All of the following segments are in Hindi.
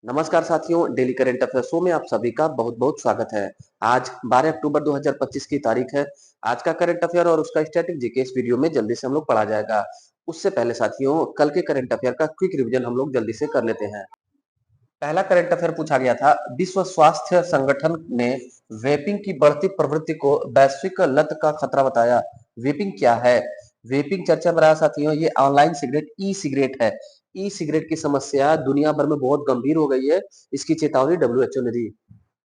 नमस्कार साथियों, डेली करंट अफेयर शो में आप सभी का बहुत-बहुत स्वागत है। आज 12 अक्टूबर 2025 की तारीख है। आज का करंट अफेयर और उसका स्टैटिक जीके इस वीडियो में जल्दी से हम लोग पढ़ा जाएगा। उससे पहले साथियों, कल के करंट अफेयर का क्विक रिवीजन हम लोग जल्दी से कर लेते हैं। पहला करंट अफेयर पूछा गया था, विश्व स्वास्थ्य संगठन ने वेपिंग की बढ़ती प्रवृत्ति को वैश्विक लत का खतरा बताया। वेपिंग क्या है? वेपिंग चर्चा में रहा साथियों, ये ऑनलाइन सिगरेट ई सिगरेट है। ई सिगरेट की समस्या दुनिया भर में बहुत गंभीर हो गई है। इसकी चेतावनी डब्ल्यूएचओ ने दी।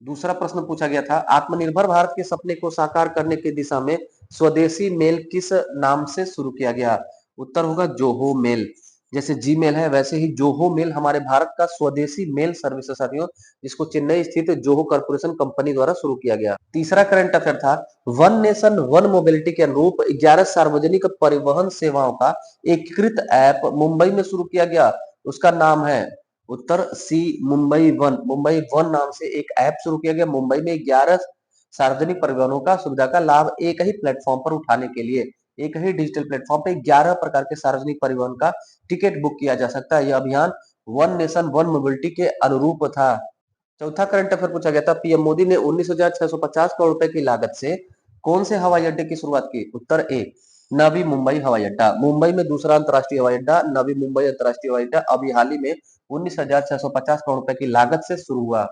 दूसरा प्रश्न पूछा गया था, आत्मनिर्भर भारत के सपने को साकार करने की दिशा में स्वदेशी मेल किस नाम से शुरू किया गया? उत्तर होगा जोहो मेल। जैसे जी मेल है वैसे ही जोहो मेल हमारे भारत का स्वदेशी मेल सर्विस है साथियों, जिसको चेन्नई स्थित जोहो कॉर्पोरेशन कंपनी द्वारा शुरू किया गया। तीसरा करंट अफेयर था, वन नेशन वन मोबिलिटी के अनुरूप 11 सार्वजनिक परिवहन सेवाओं का एकीकृत ऐप मुंबई में शुरू किया गया। उसका नाम है उत्तर सी मुंबई वन नाम से एक ऐप शुरू किया गया। मुंबई में 11 सार्वजनिक परिवहनों का सुविधा का लाभ एक ही प्लेटफॉर्म पर उठाने के लिए, एक ही डिजिटल प्लेटफॉर्म पे 11 प्रकार के सार्वजनिक परिवहन का टिकट बुक किया जा सकता है। यह अभियान वन नेशन वन मोबिलिटी के अनुरूप था। चौथा करंट अफेयर पूछा गया था, पीएम मोदी ने 19,650 करोड़ रुपए की लागत से कौन से हवाई अड्डे की शुरुआत की? उत्तर ए नवी मुंबई हवाई अड्डा। मुंबई में दूसरा अंतर्राष्ट्रीय हवाई अड्डा नवी मुंबई अंतर्राष्ट्रीय हवाई अड्डा अभी हाल ही में 19,650 करोड़ रुपए की लागत से शुरू हुआ।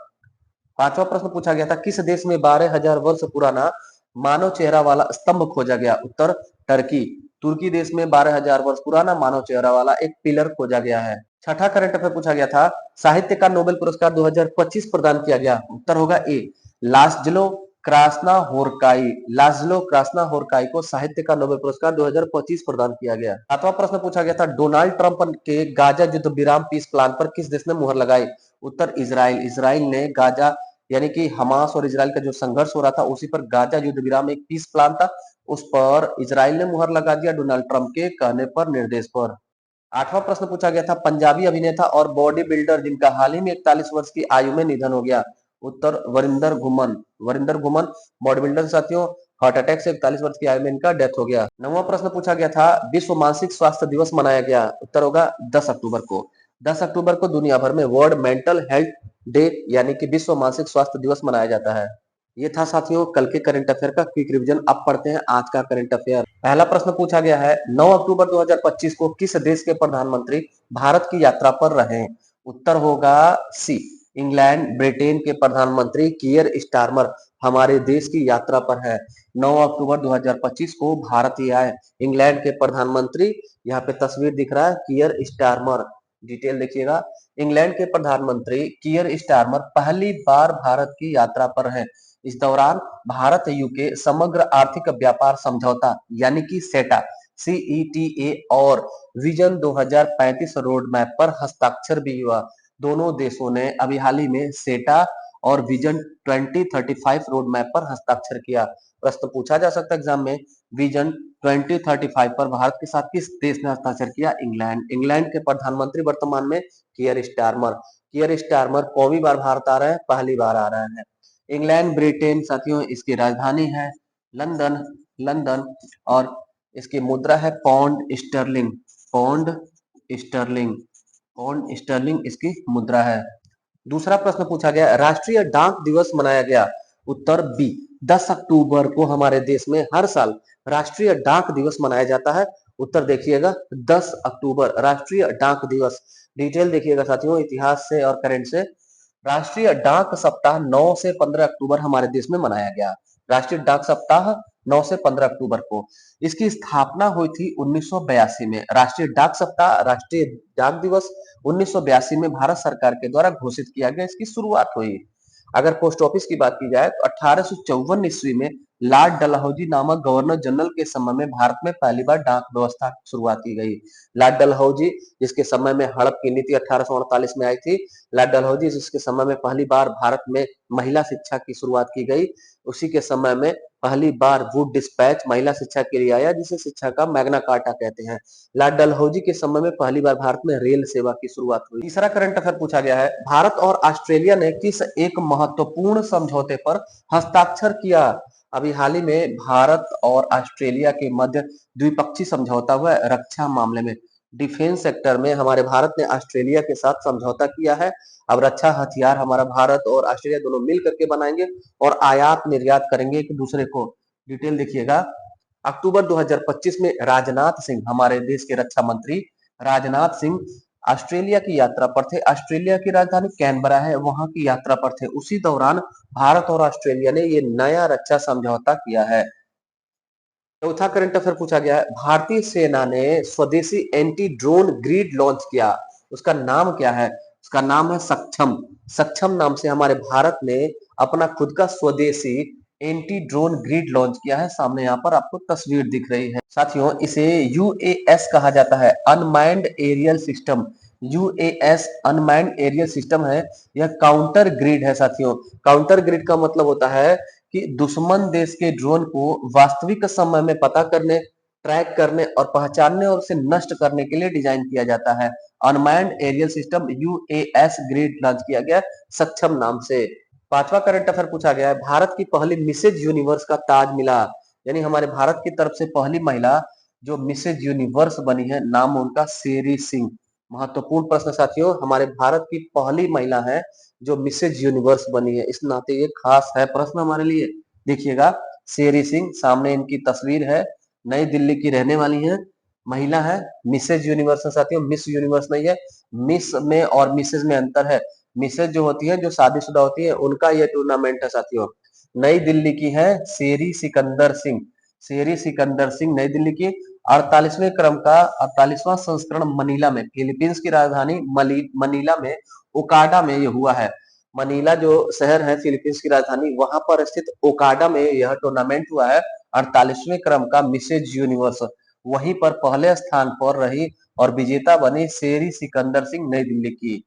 पांचवा प्रश्न पूछा गया था, किस देश में 12,000 वर्ष पुराना मानव चेहरा वाला स्तंभ खोजा गया? उत्तर टर्की। तुर्की देश में 12,000 वर्ष पुराना मानव चेहरा वाला एक पिलर खोजा गया है। छठा करंट अफेयर पूछा गया था, साहित्य का नोबेल पुरस्कार 2025 प्रदान किया गया। उत्तर होगा ए लास्लो क्रास्ना होरकाई। लास्लो क्रास्ना होरकाई को साहित्य का नोबेल पुरस्कार 2025 प्रदान किया गया। सातवां प्रश्न पूछा गया था, डोनाल्ड ट्रंप के गाजा युद्ध विराम पीस प्लान पर किस देश ने मुहर लगाई? उत्तर इजराइल। इजराइल ने गाजा यानी कि हमास और इजराइल का जो संघर्ष हो रहा था उसी पर गाजा युद्ध विराम एक पीस प्लान था, उस पर इजराइल ने मुहर लगा दिया डोनाल्ड ट्रंप के कहने पर, निर्देश पर। आठवां प्रश्न पूछा गया था, पंजाबी अभिनेता और बॉडी बिल्डर जिनका हाल ही में 41 वर्ष की आयु में निधन हो गया। उत्तर वरिंदर घुमन। वरिंदर घुमन बॉडी बिल्डर साथियों, हार्ट अटैक से 41 वर्ष की आयु में इनका डेथ हो गया। नौवां प्रश्न पूछा गया था, विश्व मानसिक स्वास्थ्य दिवस मनाया गया। उत्तर होगा 10 अक्टूबर को। 10 अक्टूबर को दुनिया भर में वर्ल्ड मेंटल हेल्थ डे यानी कि विश्व मानसिक स्वास्थ्य दिवस मनाया जाता है। ये था साथियों कल के करंट अफेयर का क्विक रिवीजन। अब पढ़ते हैं आज का करंट अफेयर। पहला प्रश्न पूछा गया है, 9 अक्टूबर 2025 को किस देश के प्रधानमंत्री भारत की यात्रा पर रहे? उत्तर होगा सी इंग्लैंड। ब्रिटेन के प्रधानमंत्री कियर स्टारमर हमारे देश की यात्रा पर है। 9 अक्टूबर 2025 को भारत ही आए इंग्लैंड के प्रधानमंत्री। यहाँ पे तस्वीर दिख रहा है कियर स्टारमर, डिटेल देखिएगा। इंग्लैंड के प्रधानमंत्री कियर स्टारमर पहली बार भारत की यात्रा पर हैं। इस दौरान भारत यूके समग्र आर्थिक व्यापार समझौता यानी कि सेटा सीईटीए और विजन 2035 रोड मैप पर हस्ताक्षर भी हुआ। दोनों देशों ने अभी हाल ही में सेटा और विजन 2035 रोड मैप पर हस्ताक्षर किया। प्रश्न पूछा जा सकता है एग्जाम में, विजन 2035 पर भारत के साथ किस देश ने हस्ताक्षर किया? इंग्लैंड। इंग्लैंड के प्रधानमंत्री वर्तमान में कियर स्टारमर। कियर स्टारमर कौवी बार भारत आ रहे हैं? पहली बार आ रहे हैं। इंग्लैंड ब्रिटेन साथियों इसकी राजधानी है लंदन। लंदन और इसकी मुद्रा है pound sterling. Pound sterling. Pound sterling इसकी मुद्रा है। दूसरा प्रश्न पूछा गया, राष्ट्रीय डाक दिवस मनाया गया। उत्तर बी 10 अक्टूबर को हमारे देश में हर साल राष्ट्रीय डाक दिवस मनाया जाता है। उत्तर देखिएगा 10 अक्टूबर राष्ट्रीय डाक दिवस। डिटेल देखिएगा साथियों इतिहास से और करंट से। राष्ट्रीय डाक सप्ताह 9 से 15 अक्टूबर हमारे देश में मनाया गया। राष्ट्रीय डाक सप्ताह 9 से 15 अक्टूबर को। इसकी स्थापना हुई थी 1982 में। राष्ट्रीय डाक सप्ताह, राष्ट्रीय डाक दिवस 1982 में भारत सरकार के द्वारा घोषित किया गया, इसकी शुरुआत हुई। अगर पोस्ट ऑफिस की बात की जाए तो 1854 ईस्वी में लॉर्ड डलहौजी नामक गवर्नर जनरल के समय में भारत में पहली बार डाक व्यवस्था की शुरुआत की गई। लॉर्ड डलहौजी जिसके समय में हड़प की नीति 1848 में आई थी। लॉर्ड डलहौजी जिसके समय में पहली बार भारत में महिला शिक्षा की शुरुआत की गई, उसी के समय में पहली बार वुड डिस्पैच महिला शिक्षा के लिए आया, जिसे शिक्षा का मैग्ना कार्टा कहते हैं। लॉर्ड डलहौजी के समय में पहली बार भारत में रेल सेवा की शुरुआत हुई। तीसरा करंट अफेयर पूछा गया है, भारत और ऑस्ट्रेलिया ने किस एक महत्वपूर्ण समझौते पर हस्ताक्षर किया? अभी हाल ही में भारत और ऑस्ट्रेलिया के मध्य द्विपक्षीय समझौता हुआ है रक्षा मामले में। डिफेंस सेक्टर में हमारे भारत ने ऑस्ट्रेलिया के साथ समझौता किया है अब रक्षा हथियार हमारा भारत और ऑस्ट्रेलिया दोनों मिल करके बनाएंगे और आयात निर्यात करेंगे एक दूसरे को। डिटेल देखिएगा। अक्टूबर 2025 में राजनाथ सिंह, हमारे देश के रक्षा मंत्री राजनाथ सिंह ऑस्ट्रेलिया की यात्रा पर थे। ऑस्ट्रेलिया की राजधानी कैनबरा है, वहां की यात्रा पर थे। उसी दौरान भारत और ऑस्ट्रेलिया ने ये नया रक्षा समझौता किया है। चौथा करंट अफेयर पूछा गया है, भारतीय सेना ने स्वदेशी एंटी ड्रोन ग्रिड लॉन्च किया। उसका नाम क्या है? उसका नाम है सक्षम। सक्षम नाम से हमारे भारत ने अपना खुद का स्वदेशी एंटी ड्रोन ग्रिड लॉन्च किया है। सामने यहाँ पर आपको तस्वीर दिख रही है साथियों। इसे यूएएस कहा जाता है, unmanned aerial system. UAS unmanned aerial system है। यह काउंटर ग्रिड है साथियों। काउंटर ग्रिड का मतलब होता है कि दुश्मन देश के ड्रोन को वास्तविक समय में पता करने, ट्रैक करने और पहचानने और उसे नष्ट करने के लिए डिजाइन किया जाता है। Unmanned aerial system UAS grid launch किया गया सक्षम नाम से। पांचवा करंट अफेयर पूछा गया है, भारत की पहली मिसेज यूनिवर्स का ताज मिला। यानी हमारे भारत की तरफ से पहली महिला जो मिसेज यूनिवर्स बनी है, नाम उनका शेरी सिंह। महत्वपूर्ण प्रश्न साथियों, हमारे भारत की पहली महिला है जो मिसेज यूनिवर्स बनी है, इस नाते ये खास है प्रश्न हमारे लिए। देखिएगा, शेरी सिंह, सामने इनकी तस्वीर है, नई दिल्ली की रहने वाली है, महिला है, मिसेज यूनिवर्स है साथियों, मिस यूनिवर्स नहीं है। मिस में और मिसेज में अंतर है। मिसेज जो होती है, जो शादीशुदा होती है, उनका ये टूर्नामेंट है साथियों। नई दिल्ली की है शेरी सिकंदर सिंह। शेरी सिकंदर सिंह नई दिल्ली की। 48वें क्रम का 48वां संस्करण मनीला में, फिलीपींस की राजधानी मनीला में, ओकाडा में ये हुआ है। मनीला जो शहर है फिलीपींस की राजधानी, वहां पर स्थित ओकाडा में यह टूर्नामेंट हुआ है। 48वें क्रम का मिसेज यूनिवर्स, वहीं पर पहले स्थान पर रही और विजेता बनी शेरी सिकंदर सिंह नई दिल्ली की।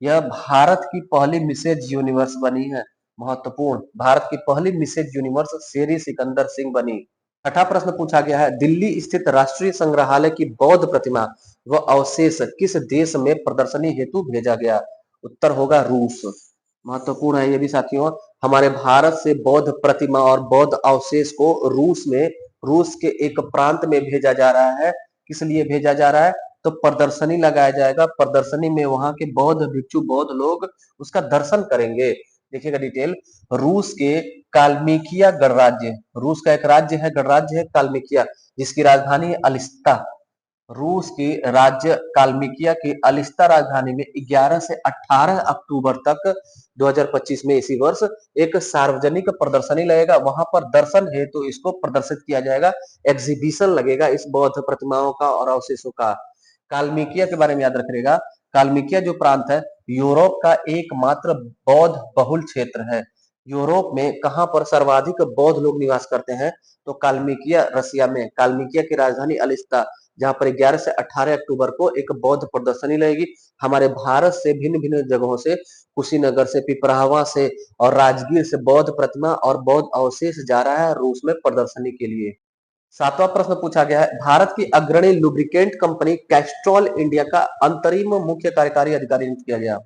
यह भारत की पहली मिसेज यूनिवर्स बनी है। महत्वपूर्ण, भारत की पहली मिसेज यूनिवर्स शेरी सिकंदर सिंह बनी। छठा प्रश्न पूछा गया है, दिल्ली स्थित राष्ट्रीय संग्रहालय की बौद्ध प्रतिमा व अवशेष किस देश में प्रदर्शनी हेतु भेजा गया? उत्तर होगा रूस। महत्वपूर्ण है ये भी साथियों। हमारे भारत से बौद्ध प्रतिमा और बौद्ध अवशेष को रूस के एक प्रांत में भेजा जा रहा है। किस लिए भेजा जा रहा है? तो प्रदर्शनी लगाया जाएगा। प्रदर्शनी में वहां के बौद्ध भिक्षु, बौद्ध लोग उसका दर्शन करेंगे। देखिएगा डिटेल। रूस के काल्मिकिया गणराज्य, रूस का एक राज्य है, गणराज्य है काल्मिकिया, जिसकी राजधानी है अलिस्ता। रूस की राज्य काल्मिकिया की अलिस्ता राजधानी में 11 से 18 अक्टूबर तक 2025 में इसी वर्ष एक सार्वजनिक प्रदर्शनी लगेगा। वहां पर दर्शन हेतु इसको प्रदर्शित किया जाएगा। एग्जीबिशन लगेगा इस बौद्ध प्रतिमाओं का और अवशेषों का। काल्मिकिया के बारे में याद रखिएगा। काल्मिकिया जो प्रांत है, यूरोप का एकमात्र बौद्ध बहुल क्षेत्र है। यूरोप में कहां पर सर्वाधिक बौद्ध लोग निवास करते हैं? तो काल्मिकिया, रसिया में। काल्मिकिया की राजधानी अलिस्ता, जहां पर 11 से 18 अक्टूबर को एक बौद्ध प्रदर्शनी लगेगी। हमारे भारत से भिन्न भिन्न जगहों से, कुशीनगर से, पिपरावा से और राजगीर से बौद्ध प्रतिमा और बौद्ध अवशेष जा रहा है रूस में प्रदर्शनी के लिए। सातवां प्रश्न पूछा गया है, भारत की अग्रणी लुब्रिकेंट कंपनी कैस्ट्रॉल इंडिया का अंतरिम मुख्य कार्यकारी अधिकारी नियुक्त किया गया।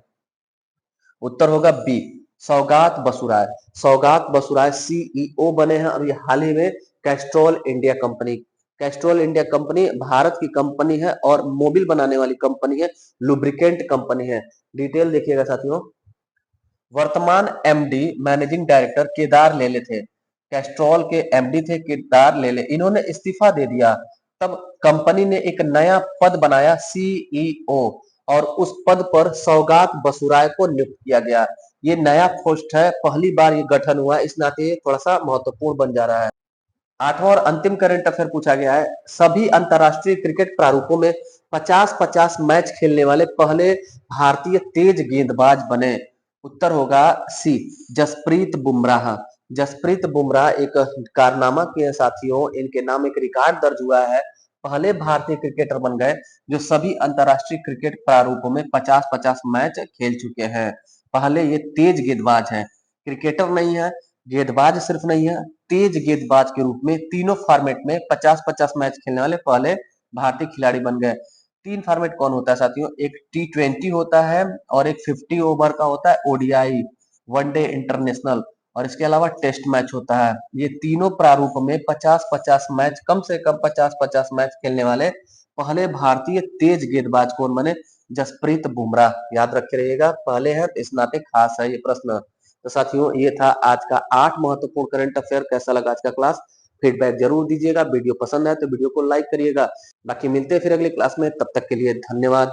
उत्तर होगा बी, सौगात बसुराय। सौगात बसुराय सीईओ बने हैं और ये हाल ही में Castrol India company, Castrol India company Bharat की कंपनी है और मोबिल बनाने वाली कंपनी है, लुब्रिकेंट कंपनी है। डिटेल देखिएगा साथियों। वर्तमान एमडी, मैनेजिंग डायरेक्टर केदार लेले थे। कैस्ट्रॉल के एमडी थे केदार लेले, इन्होंने इस्तीफा दे दिया। तब कंपनी ने एक नया पद बनाया सीईओ और उस पद पर सौगात बसुराय को नियुक्त किया गया। ये नया पोस्ट है, पहली बार ये गठन हुआ, इस नाते थोड़ा सा महत्वपूर्ण बन जा रहा है। आठवां और अंतिम करंट अफेयर पूछा गया है, सभी अंतरराष्ट्रीय क्रिकेट प्रारूपों में 50-50 मैच खेलने वाले पहले भारतीय तेज गेंदबाज बने। उत्तर होगा सी, जसप्रीत बुमराह। जसप्रीत बुमराह एक कारनामा के साथियों, इनके नाम एक रिकॉर्ड दर्ज हुआ है। पहले भारतीय क्रिकेटर बन गए जो सभी अंतरराष्ट्रीय क्रिकेट प्रारूपों में 50-50 मैच खेल चुके हैं। पहले ये तेज गेंदबाज हैं, क्रिकेटर नहीं है, गेंदबाज सिर्फ नहीं है, तेज गेंदबाज के रूप में तीनों फॉर्मेट में 50-50 मैच खेलने वाले पहले भारतीय खिलाड़ी बन गए। तीन फॉर्मेट कौन होता है साथियों? एक T20 होता है और एक 50 ओवर का होता है ओडीआई, वनडे इंटरनेशनल, और इसके अलावा टेस्ट मैच होता है। ये तीनों प्रारूप में 50-50 मैच, कम से कम 50-50 मैच खेलने वाले पहले भारतीय तेज गेंदबाज कौन बने? जसप्रीत बुमराह। याद रखे रहिएगा, पहले है तो इस नाते खास है ये प्रश्न। तो साथियों, ये था आज का 8 महत्वपूर्ण करंट अफेयर। कैसा लगा आज का क्लास? फीडबैक जरूर दीजिएगा। वीडियो पसंद है तो वीडियो को लाइक करिएगा। बाकी मिलते हैं फिर अगली क्लास में, तब तक के लिए धन्यवाद।